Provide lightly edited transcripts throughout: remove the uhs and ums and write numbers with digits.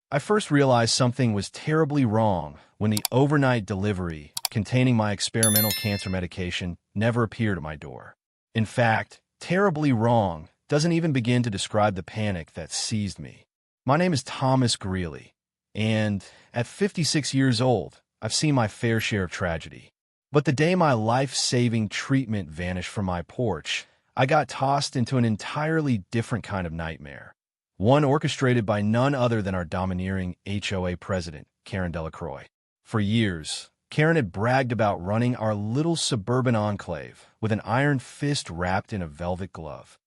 I first realized something was terribly wrong when the overnight delivery containing my experimental cancer medication never appeared at my door. In fact, terribly wrong doesn't even begin to describe the panic that seized me. My name is Thomas Greeley, and at 56 years old, I've seen my fair share of tragedy. But the day my life-saving treatment vanished from my porch, I got tossed into an entirely different kind of nightmare. One orchestrated by none other than our domineering HOA president, Karen Delacroix. For years, Karen had bragged about running our little suburban enclave with an iron fist wrapped in a velvet glove.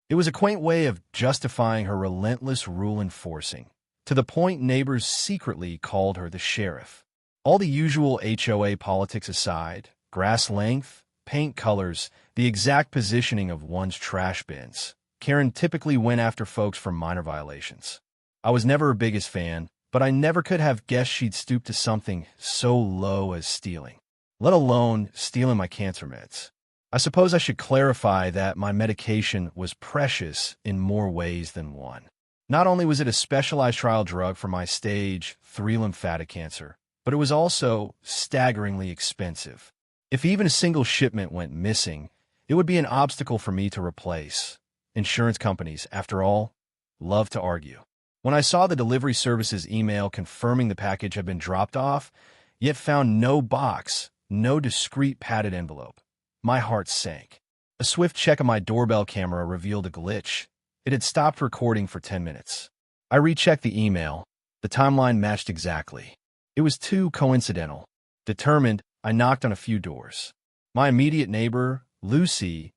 It was a quaint way of justifying her relentless rule enforcing, to the point neighbors secretly called her the sheriff. All the usual HOA politics aside, grass length, paint colors, the exact positioning of one's trash bins, Karen typically went after folks for minor violations. I was never her biggest fan, but I never could have guessed she'd stoop to something so low as stealing, let alone stealing my cancer meds. I suppose I should clarify that my medication was precious in more ways than one. Not only was it a specialized trial drug for my stage 3 lymphatic cancer, but it was also staggeringly expensive. If even a single shipment went missing, it would be an obstacle for me to replace. Insurance companies, after all, love to argue. When I saw the delivery service's email confirming the package had been dropped off, yet found no box, no discreet padded envelope, my heart sank. A swift check of my doorbell camera revealed a glitch. It had stopped recording for 10 minutes. I rechecked the email. The timeline matched exactly. It was too coincidental. Determined, I knocked on a few doors. My immediate neighbor, Lucy,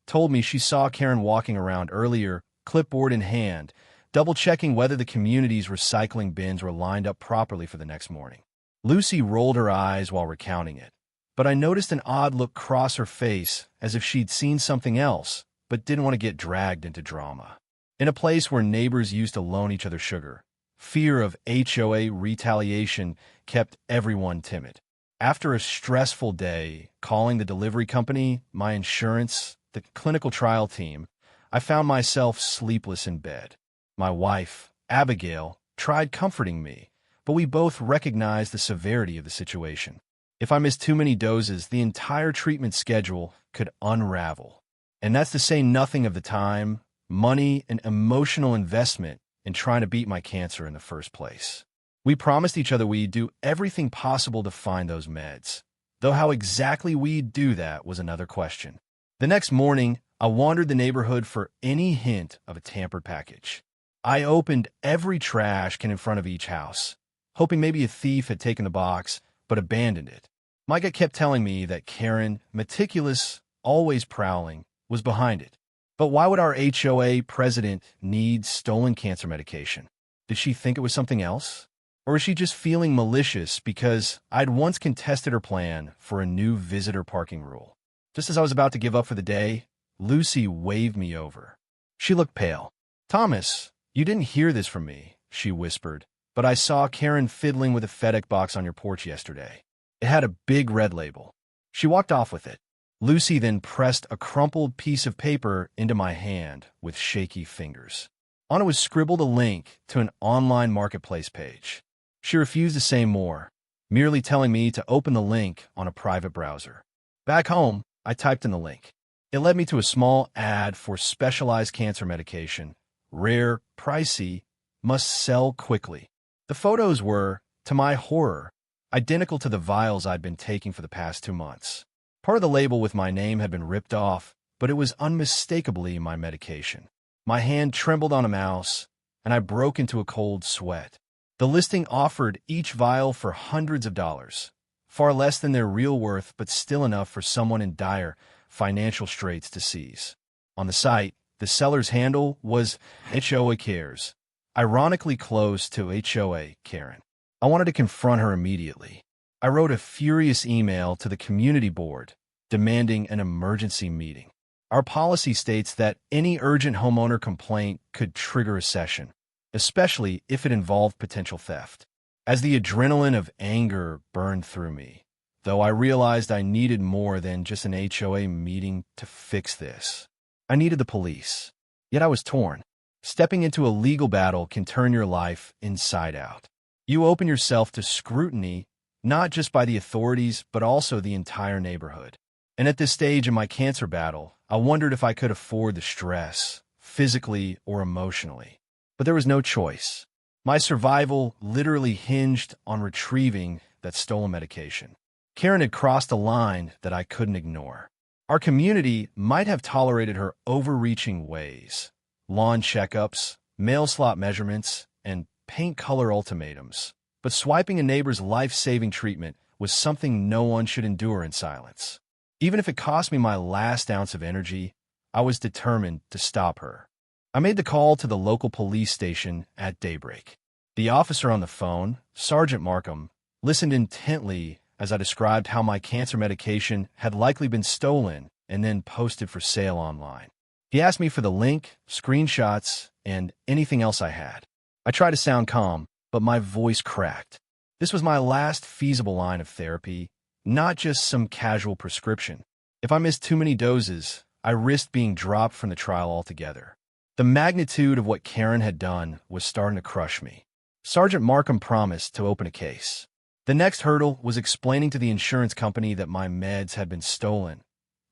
told me she saw Karen walking around earlier, clipboard in hand, double-checking whether the community's recycling bins were lined up properly for the next morning. Lucy rolled her eyes while recounting it, but I noticed an odd look cross her face as if she'd seen something else, but didn't want to get dragged into drama. In a place where neighbors used to loan each other sugar, fear of HOA retaliation kept everyone timid. After a stressful day, calling the delivery company, my insurance, the clinical trial team, I found myself sleepless in bed. My wife, Abigail, tried comforting me, but we both recognized the severity of the situation. If I missed too many doses, the entire treatment schedule could unravel. And that's to say nothing of the time, money, and emotional investment in trying to beat my cancer in the first place. We promised each other we'd do everything possible to find those meds, though how exactly we'd do that was another question. The next morning, I wandered the neighborhood for any hint of a tampered package. I opened every trash can in front of each house, hoping maybe a thief had taken the box, but abandoned it. My gut kept telling me that Karen, meticulous, always prowling, was behind it. But why would our HOA president need stolen cancer medication? Did she think it was something else? Or was she just feeling malicious because I'd once contested her plan for a new visitor parking rule? Just as I was about to give up for the day, Lucy waved me over. She looked pale. "Thomas, you didn't hear this from me," she whispered, "but I saw Karen fiddling with a FedEx box on your porch yesterday. It had a big red label." She walked off with it. Lucy then pressed a crumpled piece of paper into my hand with shaky fingers. On it was scribbled a link to an online marketplace page. She refused to say more, merely telling me to open the link on a private browser. Back home, I typed in the link. It led me to a small ad for specialized cancer medication, rare, pricey, must sell quickly. The photos were, to my horror, identical to the vials I'd been taking for the past 2 months. Part of the label with my name had been ripped off, but it was unmistakably my medication. My hand trembled on a mouse, and I broke into a cold sweat. The listing offered each vial for hundreds of dollars, far less than their real worth, but still enough for someone in dire financial straits to seize. On the site, the seller's handle was HOA Cares, ironically close to HOA Karen. I wanted to confront her immediately. I wrote a furious email to the community board, demanding an emergency meeting. Our policy states that any urgent homeowner complaint could trigger a session, especially if it involved potential theft. As the adrenaline of anger burned through me, though I realized I needed more than just an HOA meeting to fix this. I needed the police. Yet I was torn. Stepping into a legal battle can turn your life inside out. You open yourself to scrutiny, not just by the authorities, but also the entire neighborhood. And at this stage in my cancer battle, I wondered if I could afford the stress, physically or emotionally. But there was no choice. My survival literally hinged on retrieving that stolen medication. Karen had crossed a line that I couldn't ignore. Our community might have tolerated her overreaching ways, lawn checkups, mail slot measurements, and paint color ultimatums, but swiping a neighbor's life-saving treatment was something no one should endure in silence. Even if it cost me my last ounce of energy, I was determined to stop her. I made the call to the local police station at daybreak. The officer on the phone, Sergeant Markham, listened intently as I described how my cancer medication had likely been stolen and then posted for sale online. He asked me for the link, screenshots, and anything else I had. I tried to sound calm, but my voice cracked. This was my last feasible line of therapy, not just some casual prescription. If I missed too many doses, I risked being dropped from the trial altogether. The magnitude of what Karen had done was starting to crush me. Sergeant Markham promised to open a case. The next hurdle was explaining to the insurance company that my meds had been stolen,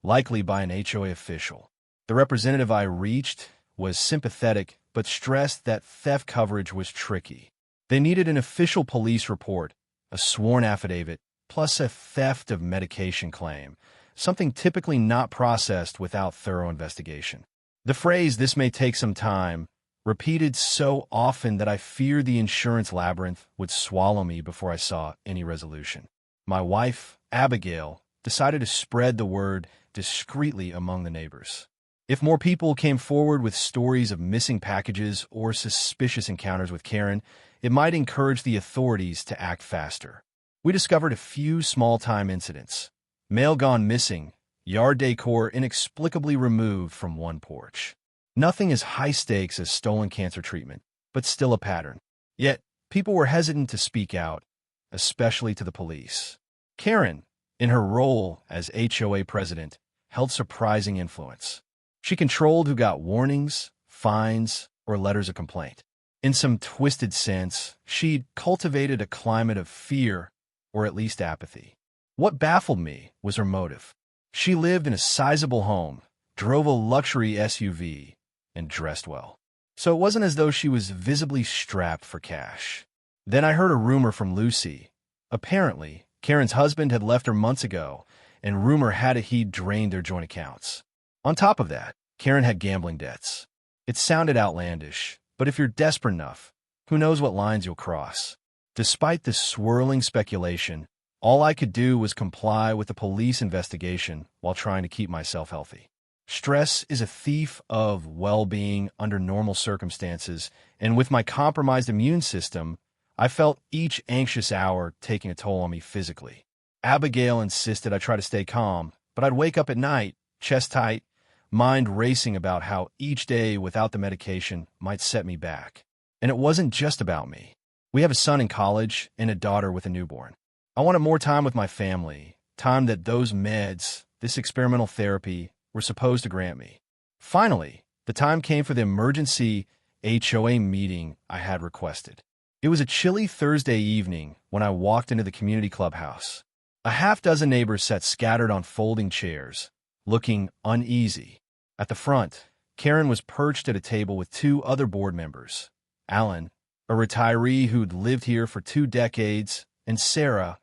likely by an HOA official. The representative I reached was sympathetic, but stressed that theft coverage was tricky. They needed an official police report, a sworn affidavit, plus a theft of medication claim, something typically not processed without thorough investigation. The phrase, "this may take some time," repeated so often that I feared the insurance labyrinth would swallow me before I saw any resolution. My wife, Abigail, decided to spread the word discreetly among the neighbors. If more people came forward with stories of missing packages or suspicious encounters with Karen, it might encourage the authorities to act faster. We discovered a few small-time incidents. Mail gone missing, yard decor inexplicably removed from one porch. Nothing as high stakes as stolen cancer treatment, but still a pattern. Yet, people were hesitant to speak out, especially to the police. Karen, in her role as HOA president, held surprising influence. She controlled who got warnings, fines, or letters of complaint. In some twisted sense, she'd cultivated a climate of fear, or at least apathy. What baffled me was her motive. She lived in a sizable home, drove a luxury SUV, and dressed well. So it wasn't as though she was visibly strapped for cash. Then I heard a rumor from Lucy. Apparently, Karen's husband had left her months ago, and rumor had it he'd drained their joint accounts. On top of that, Karen had gambling debts. It sounded outlandish, but if you're desperate enough, who knows what lines you'll cross. Despite this swirling speculation, all I could do was comply with the police investigation while trying to keep myself healthy. Stress is a thief of well-being under normal circumstances, and with my compromised immune system, I felt each anxious hour taking a toll on me physically. Abigail insisted I try to stay calm, but I'd wake up at night, chest tight, mind racing about how each day without the medication might set me back. And it wasn't just about me. We have a son in college and a daughter with a newborn. I wanted more time with my family, time that those meds, this experimental therapy, were supposed to grant me. Finally, the time came for the emergency HOA meeting I had requested. It was a chilly Thursday evening when I walked into the community clubhouse. A half-dozen neighbors sat scattered on folding chairs, looking uneasy. At the front, Karen was perched at a table with two other board members, Alan, a retiree who'd lived here for 2 decades, and Sarah,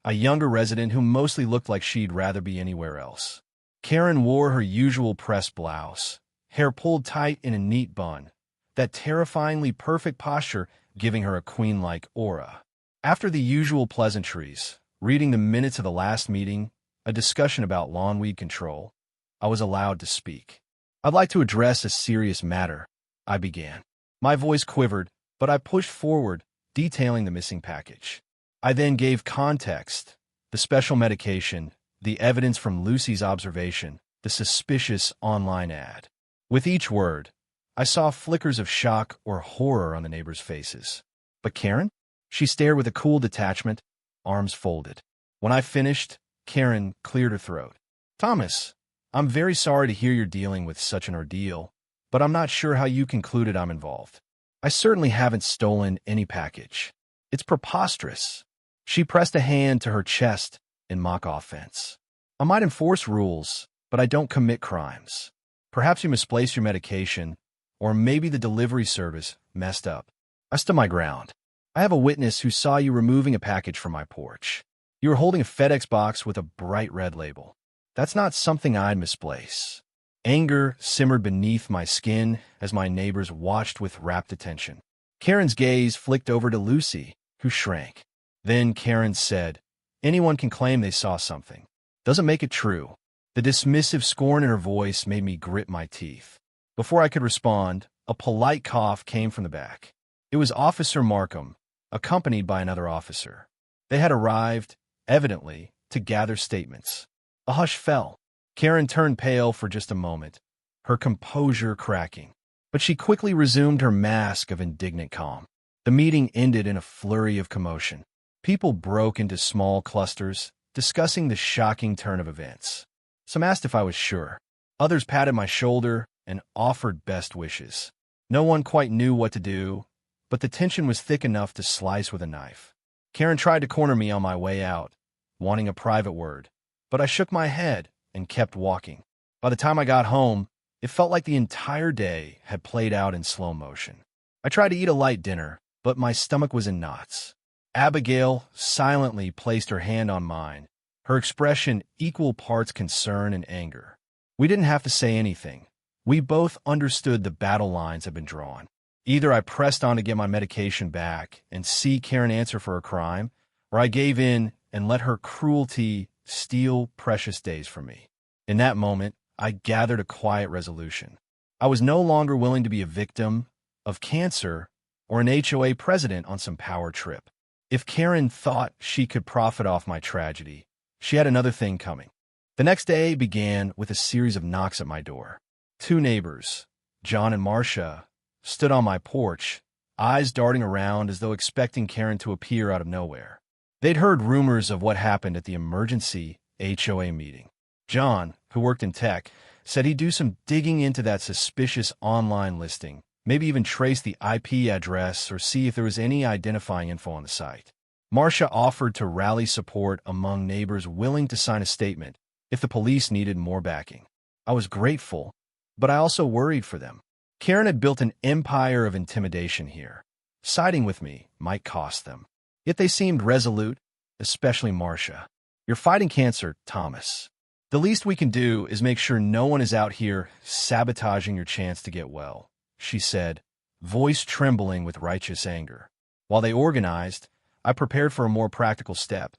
a younger resident who mostly looked like she'd rather be anywhere else. Karen wore her usual pressed blouse, hair pulled tight in a neat bun, that terrifyingly perfect posture giving her a queen-like aura. After the usual pleasantries, reading the minutes of the last meeting, a discussion about lawn weed control, I was allowed to speak. "I'd like to address a serious matter," I began. My voice quivered, but I pushed forward, detailing the missing package. I then gave context, the special medication, the evidence from Lucy's observation, the suspicious online ad. With each word, I saw flickers of shock or horror on the neighbors' faces. "But Karen?" She stared with a cool detachment, arms folded. When I finished, Karen cleared her throat. "Thomas, I'm very sorry to hear you're dealing with such an ordeal, but I'm not sure how you concluded I'm involved. I certainly haven't stolen any package. It's preposterous. She pressed a hand to her chest in mock offense. I might enforce rules, but I don't commit crimes. Perhaps you misplaced your medication, or maybe the delivery service messed up. I stood my ground. I have a witness who saw you removing a package from my porch. You were holding a FedEx box with a bright red label. That's not something I'd misplace. Anger simmered beneath my skin as my neighbors watched with rapt attention. Karen's gaze flicked over to Lucy, who shrank. Then Karen said, "Anyone can claim they saw something. Doesn't make it true." The dismissive scorn in her voice made me grit my teeth. Before I could respond, a polite cough came from the back. It was Officer Markham, accompanied by another officer. They had arrived, evidently, to gather statements. A hush fell. Karen turned pale for just a moment, her composure cracking. But she quickly resumed her mask of indignant calm. The meeting ended in a flurry of commotion. People broke into small clusters, discussing the shocking turn of events. Some asked if I was sure. Others patted my shoulder and offered best wishes. No one quite knew what to do, but the tension was thick enough to slice with a knife. Karen tried to corner me on my way out, wanting a private word, but I shook my head and kept walking. By the time I got home, it felt like the entire day had played out in slow motion. I tried to eat a light dinner, but my stomach was in knots. Abigail silently placed her hand on mine, her expression equal parts concern and anger. We didn't have to say anything. We both understood the battle lines had been drawn. Either I pressed on to get my medication back and see Karen answer for her crime, or I gave in and let her cruelty steal precious days from me. In that moment, I gathered a quiet resolution. I was no longer willing to be a victim of cancer or an HOA president on some power trip. If Karen thought she could profit off my tragedy, she had another thing coming. The next day began with a series of knocks at my door. Two neighbors, John and Marcia, stood on my porch, eyes darting around as though expecting Karen to appear out of nowhere. They'd heard rumors of what happened at the emergency HOA meeting. John, who worked in tech, said he'd do some digging into that suspicious online listing, maybe even trace the IP address or see if there was any identifying info on the site. Marcia offered to rally support among neighbors willing to sign a statement if the police needed more backing. I was grateful, but I also worried for them. Karen had built an empire of intimidation here. Siding with me might cost them. Yet they seemed resolute, especially Marcia. "You're fighting cancer, Thomas. The least we can do is make sure no one is out here sabotaging your chance to get well," she said, voice trembling with righteous anger. While they organized, I prepared for a more practical step,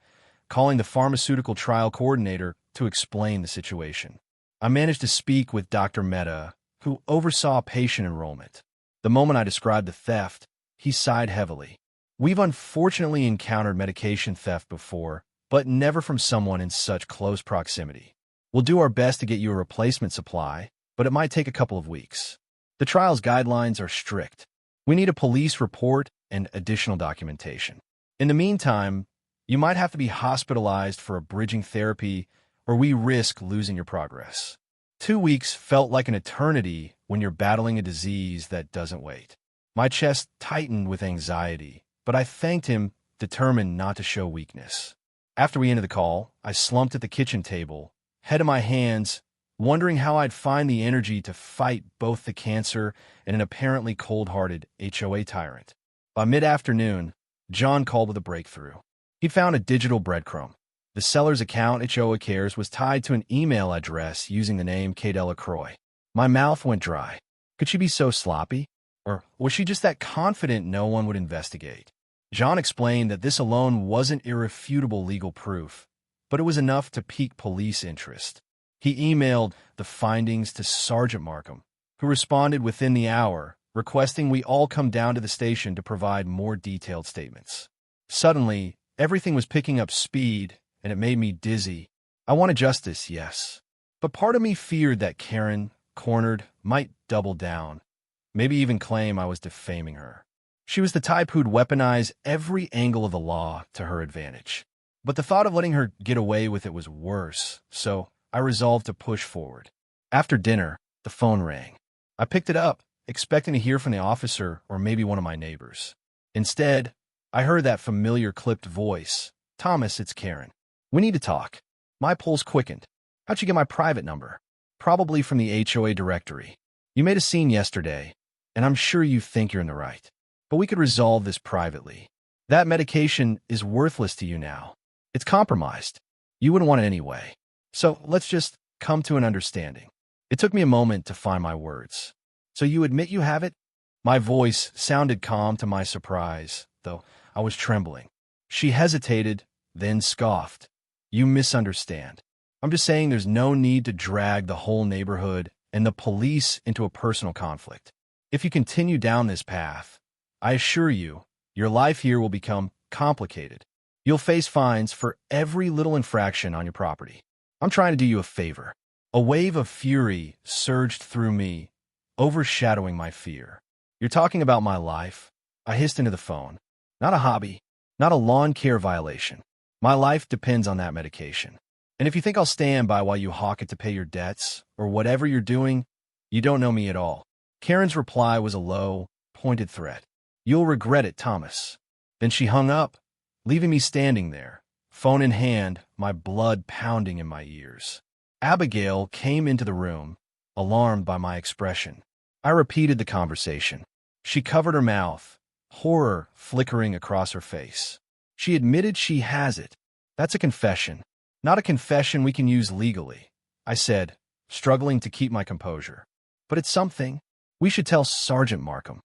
calling the pharmaceutical trial coordinator to explain the situation. I managed to speak with Dr. Mehta, who oversaw patient enrollment. The moment I described the theft, he sighed heavily. "We've unfortunately encountered medication theft before, but never from someone in such close proximity. We'll do our best to get you a replacement supply, but it might take a couple of weeks. The trial's guidelines are strict. We need a police report and additional documentation. In the meantime, you might have to be hospitalized for a bridging therapy, or we risk losing your progress." 2 weeks felt like an eternity when you're battling a disease that doesn't wait. My chest tightened with anxiety, but I thanked him, determined not to show weakness. After we ended the call, I slumped at the kitchen table, head in my hands, wondering how I'd find the energy to fight both the cancer and an apparently cold-hearted HOA tyrant. By mid-afternoon, John called with a breakthrough. He found a digital breadcrumb. The seller's account at HOA Cares was tied to an email address using the name Kay Delacroix. My mouth went dry. Could she be so sloppy? Or was she just that confident no one would investigate? John explained that this alone wasn't irrefutable legal proof, but it was enough to pique police interest. He emailed the findings to Sergeant Markham, who responded within the hour, requesting we all come down to the station to provide more detailed statements. Suddenly, everything was picking up speed, and it made me dizzy. I wanted justice, yes. But part of me feared that Karen, cornered, might double down, maybe even claim I was defaming her. She was the type who'd weaponize every angle of the law to her advantage. But the thought of letting her get away with it was worse, so I resolved to push forward. After dinner, the phone rang. I picked it up, expecting to hear from the officer or maybe one of my neighbors. Instead, I heard that familiar clipped voice. "Thomas, it's Karen. We need to talk." My pulse quickened. "How'd you get my private number?" "Probably from the HOA directory. You made a scene yesterday, and I'm sure you think you're in the right. But we could resolve this privately. That medication is worthless to you now. It's compromised. You wouldn't want it anyway. So let's just come to an understanding." It took me a moment to find my words. "So you admit you have it?" My voice sounded calm to my surprise, though I was trembling. She hesitated, then scoffed. "You misunderstand. I'm just saying there's no need to drag the whole neighborhood and the police into a personal conflict. If you continue down this path, I assure you, your life here will become complicated. You'll face fines for every little infraction on your property. I'm trying to do you a favor." A wave of fury surged through me, overshadowing my fear. "You're talking about my life?" I hissed into the phone. "Not a hobby, not a lawn care violation. My life depends on that medication. And if you think I'll stand by while you hawk it to pay your debts, or whatever you're doing, you don't know me at all." Karen's reply was a low, pointed threat. "You'll regret it, Thomas." Then she hung up, leaving me standing there, phone in hand, my blood pounding in my ears. Abigail came into the room, alarmed by my expression. I repeated the conversation. She covered her mouth, horror flickering across her face. "She admitted she has it. That's a confession. Not a confession we can use legally," I said, struggling to keep my composure. "But it's something. We should tell Sergeant Markham."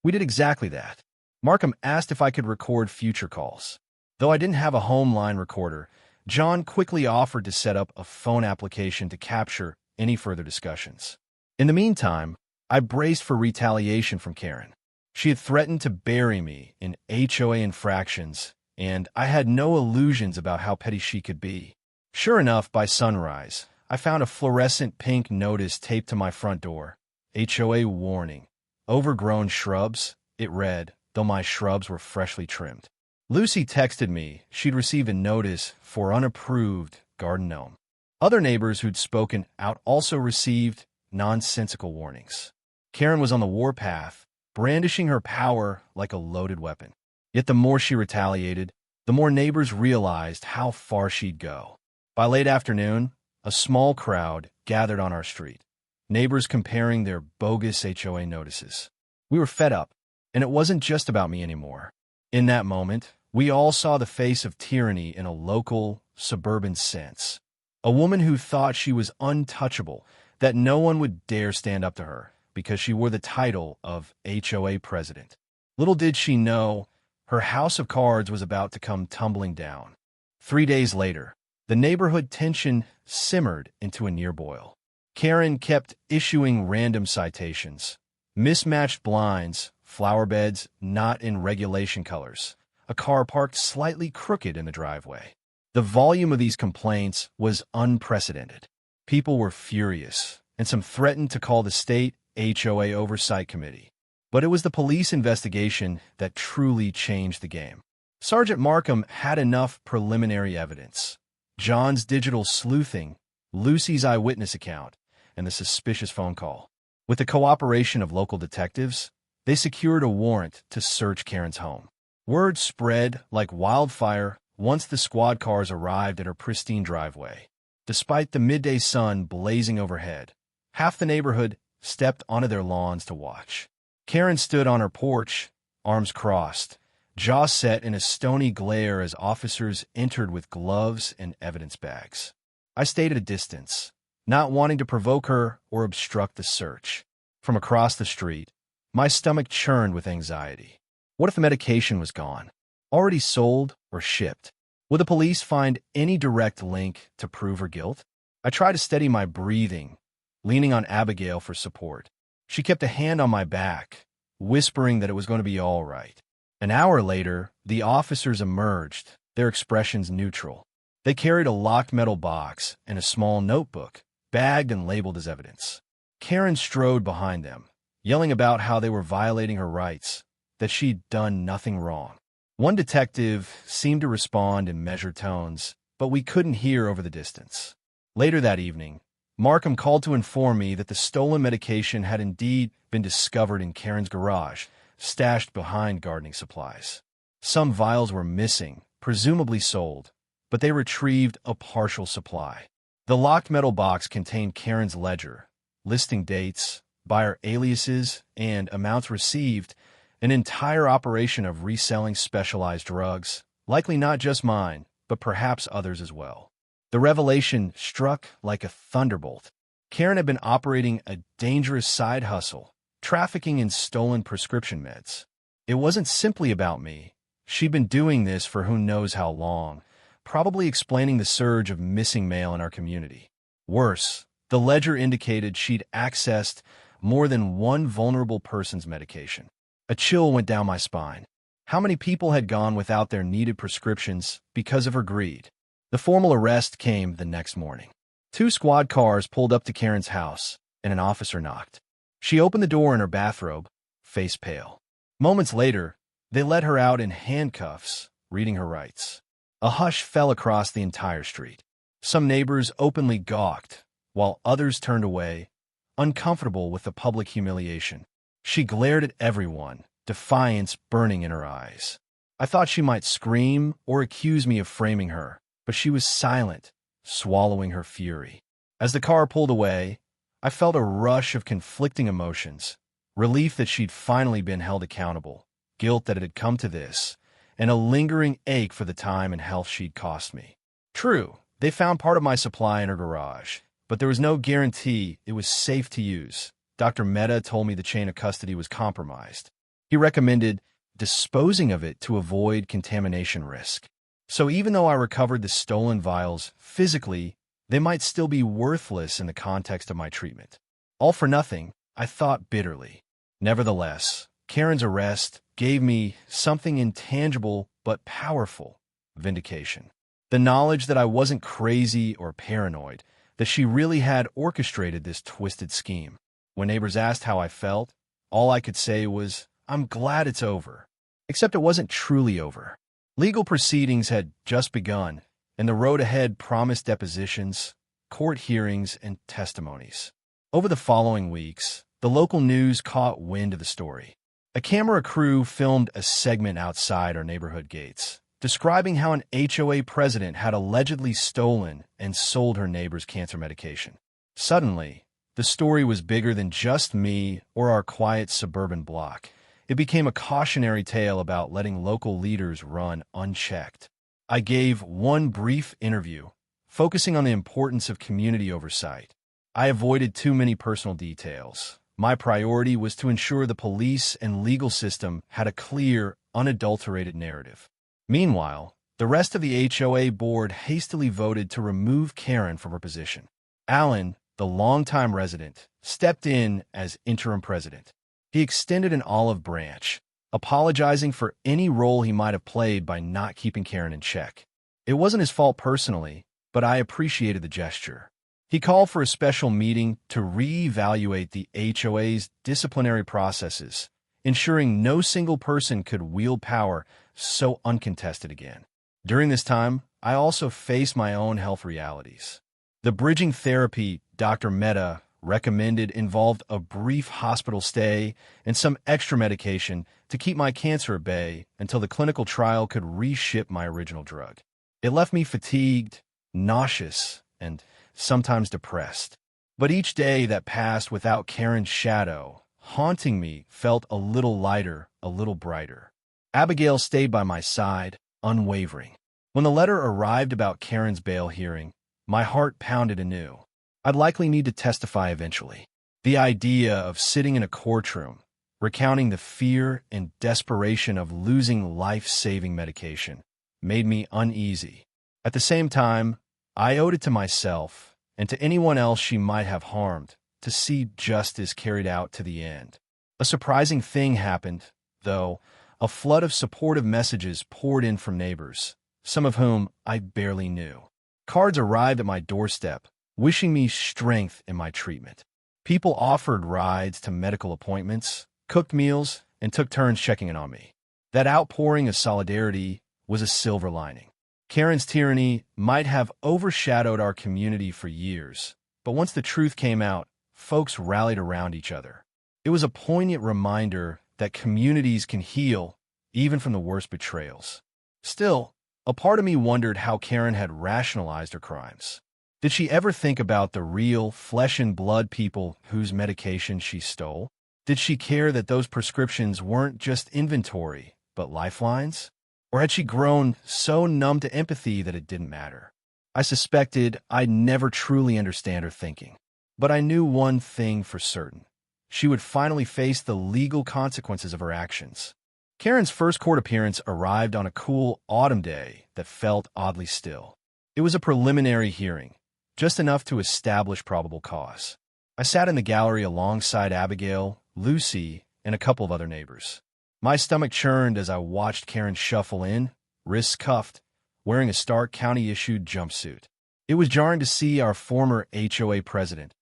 We did exactly that. Markham asked if I could record future calls. Though I didn't have a home line recorder, John quickly offered to set up a phone application to capture any further discussions. In the meantime, I braced for retaliation from Karen. She had threatened to bury me in HOA infractions, and I had no illusions about how petty she could be. Sure enough, by sunrise, I found a fluorescent pink notice taped to my front door. "HOA warning. Overgrown shrubs," it read, though my shrubs were freshly trimmed. Lucy texted me she'd received a notice for unapproved garden gnome. Other neighbors who'd spoken out also received nonsensical warnings. Karen was on the warpath, brandishing her power like a loaded weapon. Yet the more she retaliated, the more neighbors realized how far she'd go. By late afternoon, a small crowd gathered on our street, neighbors comparing their bogus HOA notices. We were fed up, and it wasn't just about me anymore. In that moment, we all saw the face of tyranny in a local, suburban sense. A woman who thought she was untouchable, that no one would dare stand up to her because she wore the title of HOA president. Little did she know, her house of cards was about to come tumbling down. 3 days later, the neighborhood tension simmered into a near boil. Karen kept issuing random citations. Mismatched blinds, flower beds not in regulation colors, a car parked slightly crooked in the driveway. The volume of these complaints was unprecedented. People were furious, and some threatened to call the state HOA Oversight Committee. But it was the police investigation that truly changed the game. Sergeant Markham had enough preliminary evidence. John's digital sleuthing, Lucy's eyewitness account, and the suspicious phone call. With the cooperation of local detectives, they secured a warrant to search Karen's home. Word spread like wildfire once the squad cars arrived at her pristine driveway. Despite the midday sun blazing overhead, half the neighborhood stepped onto their lawns to watch. Karen stood on her porch, arms crossed, jaw set in a stony glare as officers entered with gloves and evidence bags. I stayed at a distance, not wanting to provoke her or obstruct the search. From across the street, my stomach churned with anxiety. What if the medication was gone? Already sold or shipped? Would the police find any direct link to prove her guilt? I tried to steady my breathing, leaning on Abigail for support. She kept a hand on my back, whispering that it was going to be all right. An hour later, the officers emerged, their expressions neutral. They carried a locked metal box and a small notebook, bagged and labeled as evidence. Karen strode behind them, yelling about how they were violating her rights, that she'd done nothing wrong. One detective seemed to respond in measured tones, but we couldn't hear over the distance. Later that evening, Markham called to inform me that the stolen medication had indeed been discovered in Karen's garage, stashed behind gardening supplies. Some vials were missing, presumably sold, but they retrieved a partial supply. The locked metal box contained Karen's ledger, listing dates, buyer aliases, and amounts received, an entire operation of reselling specialized drugs, likely not just mine, but perhaps others as well. The revelation struck like a thunderbolt. Karen had been operating a dangerous side hustle, trafficking in stolen prescription meds. It wasn't simply about me. She'd been doing this for who knows how long, probably explaining the surge of missing mail in our community. Worse, the ledger indicated she'd accessed more than one vulnerable person's medication. A chill went down my spine. How many people had gone without their needed prescriptions because of her greed? The formal arrest came the next morning. 2 squad cars pulled up to Karen's house, and an officer knocked. She opened the door in her bathrobe, face pale. Moments later, they led her out in handcuffs, reading her rights. A hush fell across the entire street. Some neighbors openly gawked, while others turned away, uncomfortable with the public humiliation. She glared at everyone, defiance burning in her eyes. I thought she might scream or accuse me of framing her, but she was silent, swallowing her fury. As the car pulled away, I felt a rush of conflicting emotions, relief that she'd finally been held accountable, guilt that it had come to this, and a lingering ache for the time and health she'd cost me. True, they found part of my supply in her garage, but there was no guarantee it was safe to use. Dr. Mehta told me the chain of custody was compromised. He recommended disposing of it to avoid contamination risk. So even though I recovered the stolen vials physically, they might still be worthless in the context of my treatment. All for nothing, I thought bitterly. Nevertheless, Karen's arrest gave me something intangible but powerful: vindication. The knowledge that I wasn't crazy or paranoid, that she really had orchestrated this twisted scheme. When neighbors asked how I felt, all I could say was, "I'm glad it's over." Except it wasn't truly over. Legal proceedings had just begun, and the road ahead promised depositions, court hearings, and testimonies. Over the following weeks, the local news caught wind of the story. A camera crew filmed a segment outside our neighborhood gates, describing how an HOA president had allegedly stolen and sold her neighbor's cancer medication. Suddenly, the story was bigger than just me or our quiet suburban block. It became a cautionary tale about letting local leaders run unchecked. I gave one brief interview, focusing on the importance of community oversight. I avoided too many personal details. My priority was to ensure the police and legal system had a clear, unadulterated narrative. Meanwhile, the rest of the HOA board hastily voted to remove Karen from her position. Alan, the longtime resident, stepped in as interim president. He extended an olive branch, apologizing for any role he might have played by not keeping Karen in check. It wasn't his fault personally, but I appreciated the gesture. He called for a special meeting to re-evaluate the HOA's disciplinary processes, ensuring no single person could wield power so uncontested again. During this time, I also faced my own health realities. The bridging therapy Dr. Mehta recommended involved a brief hospital stay and some extra medication to keep my cancer at bay until the clinical trial could reship my original drug. It left me fatigued, nauseous, and sometimes depressed. But each day that passed without Karen's shadow haunting me felt a little lighter, a little brighter. Abigail stayed by my side, unwavering. When the letter arrived about Karen's bail hearing, my heart pounded anew. I'd likely need to testify eventually. The idea of sitting in a courtroom, recounting the fear and desperation of losing life-saving medication, made me uneasy. At the same time, I owed it to myself, and to anyone else she might have harmed, to see justice carried out to the end. A surprising thing happened, though. A flood of supportive messages poured in from neighbors, some of whom I barely knew. Cards arrived at my doorstep, wishing me strength in my treatment. People offered rides to medical appointments, cooked meals, and took turns checking in on me. That outpouring of solidarity was a silver lining. Karen's tyranny might have overshadowed our community for years, but once the truth came out, folks rallied around each other. It was a poignant reminder that communities can heal even from the worst betrayals. Still, a part of me wondered how Karen had rationalized her crimes. Did she ever think about the real, flesh-and-blood people whose medication she stole? Did she care that those prescriptions weren't just inventory, but lifelines? Or had she grown so numb to empathy that it didn't matter? I suspected I'd never truly understand her thinking. But I knew one thing for certain. She would finally face the legal consequences of her actions. Karen's first court appearance arrived on a cool autumn day that felt oddly still. It was a preliminary hearing, just enough to establish probable cause. I sat in the gallery alongside Abigail, Lucy, and a couple of other neighbors. My stomach churned as I watched Karen shuffle in, wrists cuffed, wearing a Stark County-issued jumpsuit. It was jarring to see our former HOA president,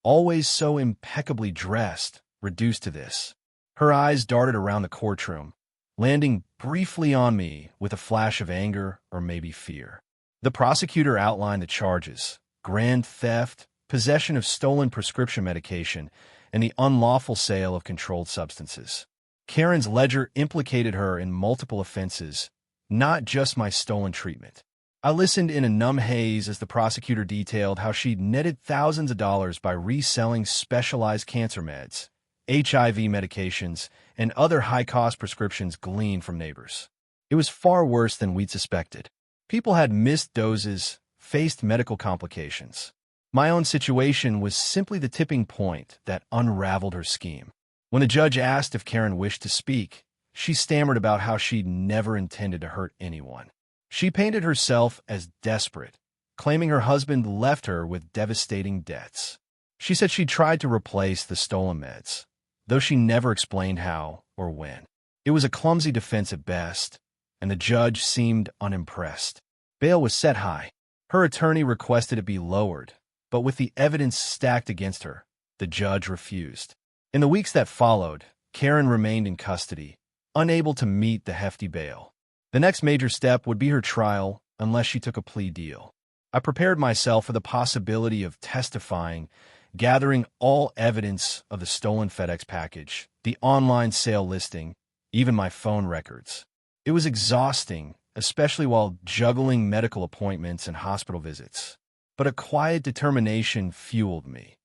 always so impeccably dressed, reduced to this. Her eyes darted around the courtroom, landing briefly on me with a flash of anger or maybe fear. The prosecutor outlined the charges: grand theft, possession of stolen prescription medication, and the unlawful sale of controlled substances. Karen's ledger implicated her in multiple offenses, not just my stolen treatment. I listened in a numb haze as the prosecutor detailed how she'd netted thousands of dollars by reselling specialized cancer meds, HIV medications, and other high-cost prescriptions gleaned from neighbors. It was far worse than we'd suspected. People had missed doses, faced medical complications. My own situation was simply the tipping point that unraveled her scheme. When the judge asked if Karen wished to speak, she stammered about how she'd never intended to hurt anyone. She painted herself as desperate, claiming her husband left her with devastating debts. She said she'd tried to replace the stolen meds, though she never explained how or when. It was a clumsy defense at best, and the judge seemed unimpressed. Bail was set high. Her attorney requested it be lowered, but with the evidence stacked against her, the judge refused. In the weeks that followed, Karen remained in custody, unable to meet the hefty bail. The next major step would be her trial unless she took a plea deal. I prepared myself for the possibility of testifying, gathering all evidence of the stolen FedEx package, the online sale listing, even my phone records. It was exhausting, especially while juggling medical appointments and hospital visits. But a quiet determination fueled me.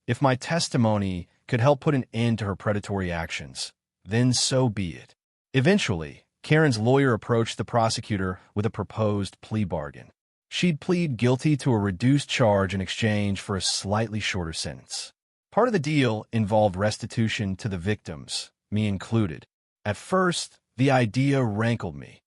If my testimony could help put an end to her predatory actions, then so be it. Eventually, Karen's lawyer approached the prosecutor with a proposed plea bargain. She'd plead guilty to a reduced charge in exchange for a slightly shorter sentence. Part of the deal involved restitution to the victims, me included. At first, the idea rankled me.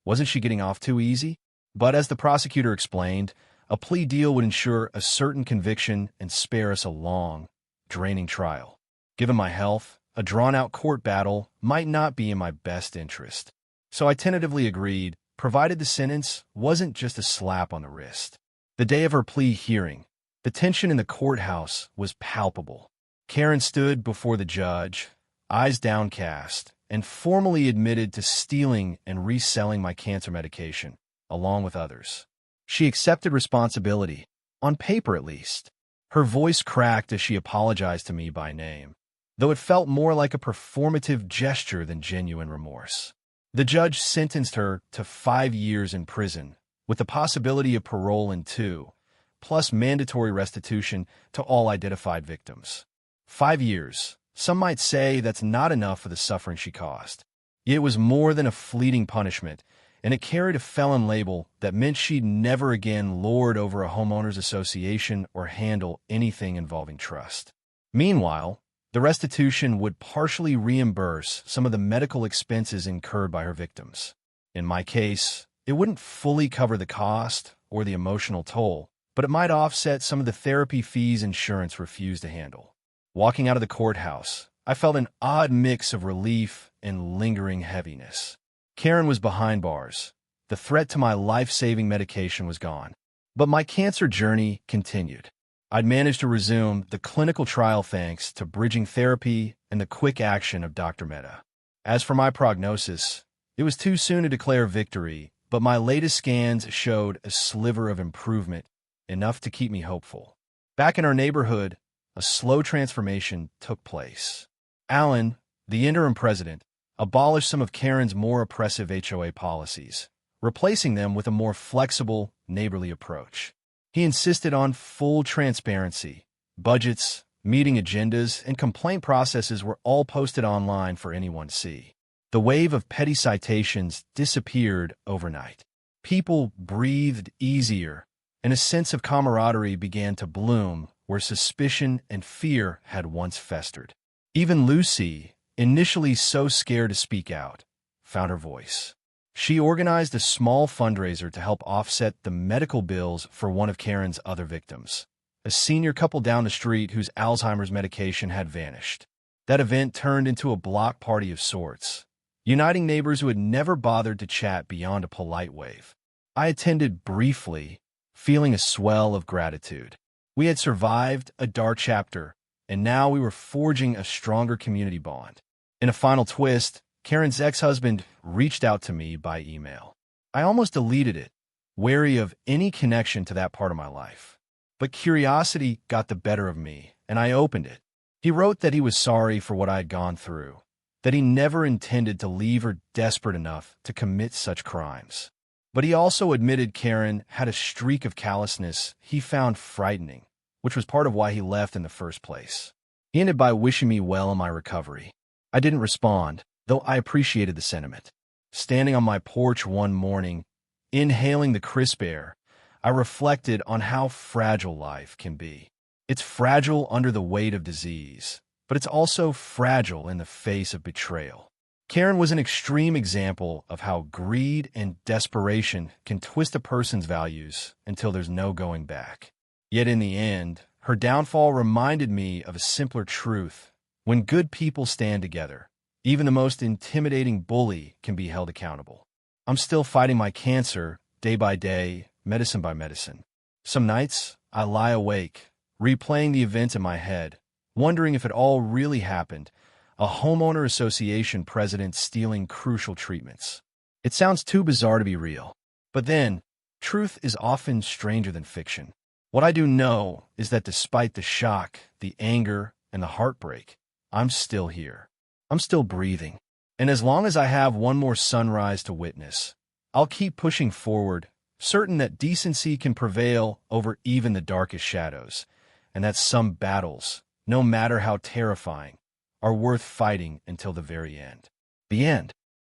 Wasn't she getting off too easy? But as the prosecutor explained, a plea deal would ensure a certain conviction and spare us a long, draining trial. Given my health, a drawn-out court battle might not be in my best interest. So I tentatively agreed, provided the sentence wasn't just a slap on the wrist. The day of her plea hearing, the tension in the courthouse was palpable. Karen stood before the judge, eyes downcast, and formally admitted to stealing and reselling my cancer medication, along with others. She accepted responsibility, on paper at least. Her voice cracked as she apologized to me by name, though it felt more like a performative gesture than genuine remorse. The judge sentenced her to 5 years in prison, with the possibility of parole in 2, plus mandatory restitution to all identified victims. 5 years. Some might say that's not enough for the suffering she caused. Yet it was more than a fleeting punishment, and it carried a felon label that meant she'd never again lord over a homeowners association or handle anything involving trust. Meanwhile, the restitution would partially reimburse some of the medical expenses incurred by her victims. In my case, it wouldn't fully cover the cost or the emotional toll, but it might offset some of the therapy fees insurance refused to handle. Walking out of the courthouse, I felt an odd mix of relief and lingering heaviness. Karen was behind bars. The threat to my life-saving medication was gone. But my cancer journey continued. I'd managed to resume the clinical trial thanks to bridging therapy and the quick action of Dr. Mehta. As for my prognosis, it was too soon to declare victory, but my latest scans showed a sliver of improvement, enough to keep me hopeful. Back in our neighborhood, a slow transformation took place. Alan, the interim president, abolished some of Karen's more oppressive HOA policies, replacing them with a more flexible, neighborly approach. He insisted on full transparency. Budgets, meeting agendas, and complaint processes were all posted online for anyone to see. The wave of petty citations disappeared overnight. People breathed easier, and a sense of camaraderie began to bloom where suspicion and fear had once festered. Even Lucy, initially so scared to speak out, found her voice. She organized a small fundraiser to help offset the medical bills for one of Karen's other victims, a senior couple down the street whose Alzheimer's medication had vanished. That event turned into a block party of sorts, uniting neighbors who had never bothered to chat beyond a polite wave. I attended briefly, feeling a swell of gratitude. We had survived a dark chapter, and now we were forging a stronger community bond. In a final twist, Karen's ex-husband reached out to me by email. I almost deleted it, wary of any connection to that part of my life. But curiosity got the better of me, and I opened it. He wrote that he was sorry for what I had gone through, that he never intended to leave her desperate enough to commit such crimes. But he also admitted Karen had a streak of callousness he found frightening, which was part of why he left in the first place. He ended by wishing me well in my recovery. I didn't respond, though I appreciated the sentiment. Standing on my porch one morning, inhaling the crisp air, I reflected on how fragile life can be. It's fragile under the weight of disease, but it's also fragile in the face of betrayal. Karen was an extreme example of how greed and desperation can twist a person's values until there's no going back. Yet in the end, her downfall reminded me of a simpler truth. When good people stand together, even the most intimidating bully can be held accountable. I'm still fighting my cancer, day by day, medicine by medicine. Some nights, I lie awake, replaying the events in my head, wondering if it all really happened, a homeowner association president stealing crucial treatments. It sounds too bizarre to be real. But then, truth is often stranger than fiction. What I do know is that despite the shock, the anger, and the heartbreak, I'm still here. I'm still breathing. And as long as I have one more sunrise to witness, I'll keep pushing forward, certain that decency can prevail over even the darkest shadows, and that some battles, no matter how terrifying, are worth fighting until the very end. The end.